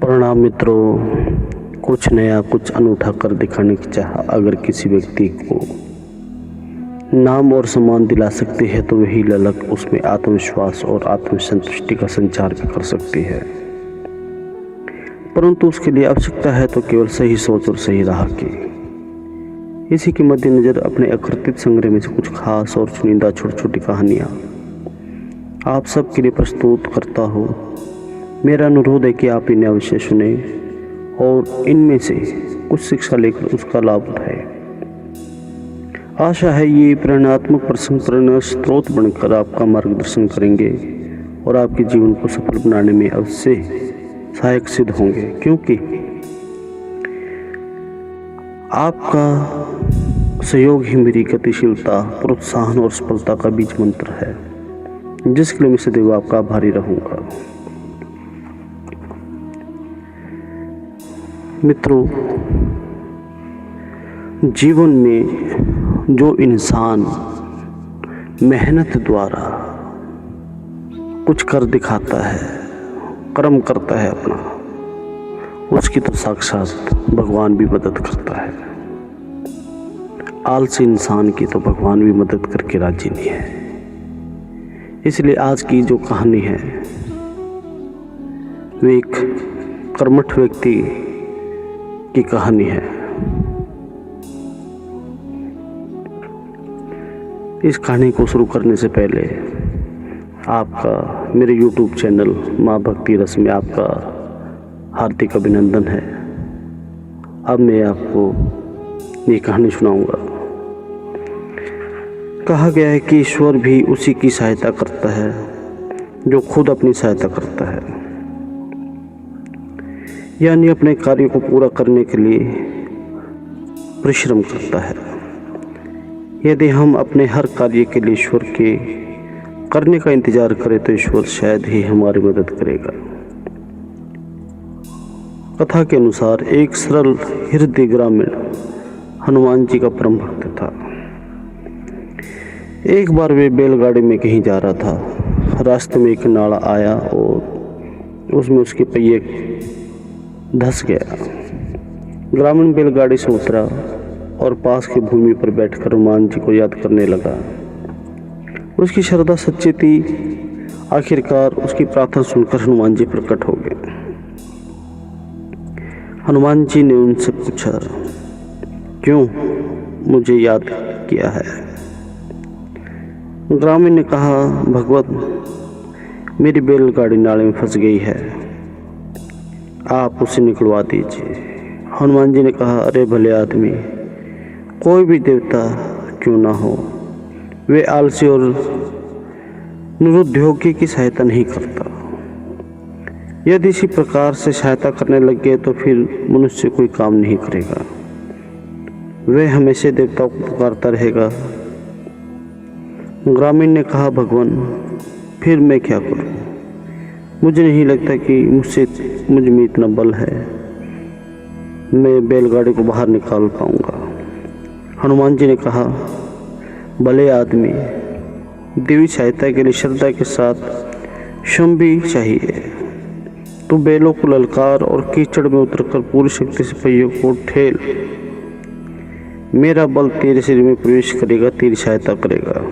प्रणाम मित्रों। कुछ नया, कुछ अनूठा कर दिखाने की चाह अगर किसी व्यक्ति को नाम और सम्मान दिला सकती है तो वही ललक उसमें आत्मविश्वास और आत्मसंतुष्टि का संचार भी कर सकती है। परंतु उसके लिए आवश्यकता है तो केवल सही सोच और सही राह की। इसी के मद्देनजर अपने अकृतित संग्रह में से कुछ खास और चुनिंदा छोटी छोटी कहानियाँ आप सबके लिए प्रस्तुत करता हूँ। मेरा अनुरोध है कि आप इन्हें अवश्य सुने और इनमें से कुछ शिक्षा लेकर उसका लाभ उठाएं। आशा है ये प्रेरणात्मक प्रसंग प्रेरणा स्रोत बनकर आपका मार्गदर्शन करेंगे और आपके जीवन को सफल बनाने में अवश्य सहायक सिद्ध होंगे, क्योंकि आपका सहयोग ही मेरी गतिशीलता, प्रोत्साहन और सफलता का बीज मंत्र है, जिसके लिए मैं सदैव आपका आभारी रहूंगा। मित्रों, जीवन में जो इंसान मेहनत द्वारा कुछ कर दिखाता है, कर्म करता है अपना, उसकी तो साक्षात भगवान भी मदद करता है। आलसी इंसान की तो भगवान भी मदद करके राजी नहीं है। इसलिए आज की जो कहानी है वो एक कर्मठ व्यक्ति की कहानी है। इस कहानी को शुरू करने से पहले आपका मेरे YouTube चैनल माँ भक्ति रस में आपका हार्दिक अभिनंदन है। अब मैं आपको ये कहानी सुनाऊंगा। कहा गया है कि ईश्वर भी उसी की सहायता करता है जो खुद अपनी सहायता करता है, यानी अपने कार्य को पूरा करने के लिए परिश्रम करता है। यदि हम अपने हर कार्य के लिए ईश्वर के करने का इंतजार करें तो ईश्वर शायद ही हमारी मदद करेगा। कथा के अनुसार एक सरल हृदय ग्रामीण हनुमान जी का परम भक्त था। एक बार वे बैलगाड़ी में कहीं जा रहा था। रास्ते में एक नाला आया और उसमें उसके पहिए धंस गया। ग्रामीण बैलगाड़ी से उतरा और पास की भूमि पर बैठकर हनुमान जी को याद करने लगा। उसकी श्रद्धा सच्ची थी। आखिरकार उसकी प्रार्थना सुनकर हनुमान जी प्रकट हो गए। हनुमान जी ने उनसे पूछा, क्यों मुझे याद किया है? ग्रामीण ने कहा, भगवत मेरी बैलगाड़ी नाले में फंस गई है, आप उसे निकलवा दीजिए। हनुमान जी ने कहा, अरे भले आदमी, कोई भी देवता क्यों ना हो, वे आलसी और निरुद्योगी की सहायता नहीं करता। यदि इसी प्रकार से सहायता करने लग गए तो फिर मनुष्य कोई काम नहीं करेगा, वह हमेशा देवताओं को पुकारता रहेगा। ग्रामीण ने कहा, भगवान फिर मैं क्या करूं? मुझे नहीं लगता कि मुझ में इतना बल है, मैं बैलगाड़ी को बाहर निकाल पाऊंगा। हनुमान जी ने कहा, भले आदमी, देवी सहायता के लिए श्रद्धा के साथ श्रम भी चाहिए। तू बैलों को ललकार और कीचड़ में उतरकर पूरी शक्ति से पहियों को ठेल। मेरा बल तेरे शरीर में प्रवेश करेगा, तेरी सहायता करेगा।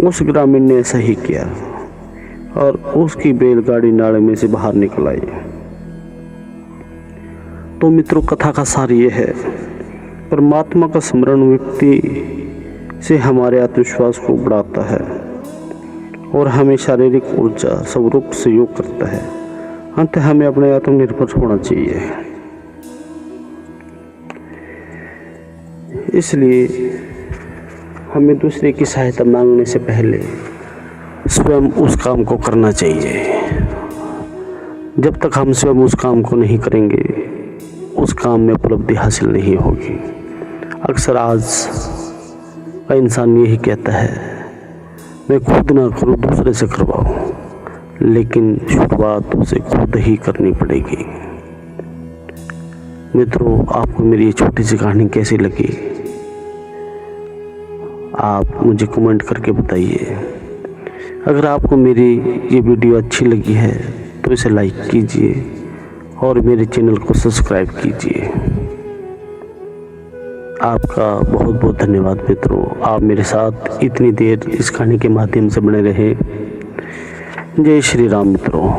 उस ग्रामीण ने ऐसा ही किया और उसकी बैलगाड़ी नाले में से बाहर निकल आई। तो मित्रों, कथा का सार ये है, परमात्मा का स्मरण व्यक्ति से हमारे आत्मविश्वास को बढ़ाता है और हमें शारीरिक ऊर्जा स्वरूप सहयोग करता है। अंत हमें अपने आत्मनिर्भर होना चाहिए। इसलिए हमें दूसरे की सहायता मांगने से पहले स्वयं उस काम को करना चाहिए। जब तक हम स्वयं उस काम को नहीं करेंगे, उस काम में उपलब्धि हासिल नहीं होगी। अक्सर आज का इंसान यही कहता है, मैं खुद ना करूँ, दूसरे से करवाऊँ, लेकिन शुरुआत उसे खुद ही करनी पड़ेगी। मित्रों, आपको मेरी ये छोटी सी कहानी कैसी लगी, आप मुझे कमेंट करके बताइए। अगर आपको मेरी ये वीडियो अच्छी लगी है तो इसे लाइक कीजिए और मेरे चैनल को सब्सक्राइब कीजिए। आपका बहुत बहुत धन्यवाद मित्रों, आप मेरे साथ इतनी देर इस कहानी के माध्यम से बने रहे। जय श्री राम मित्रों।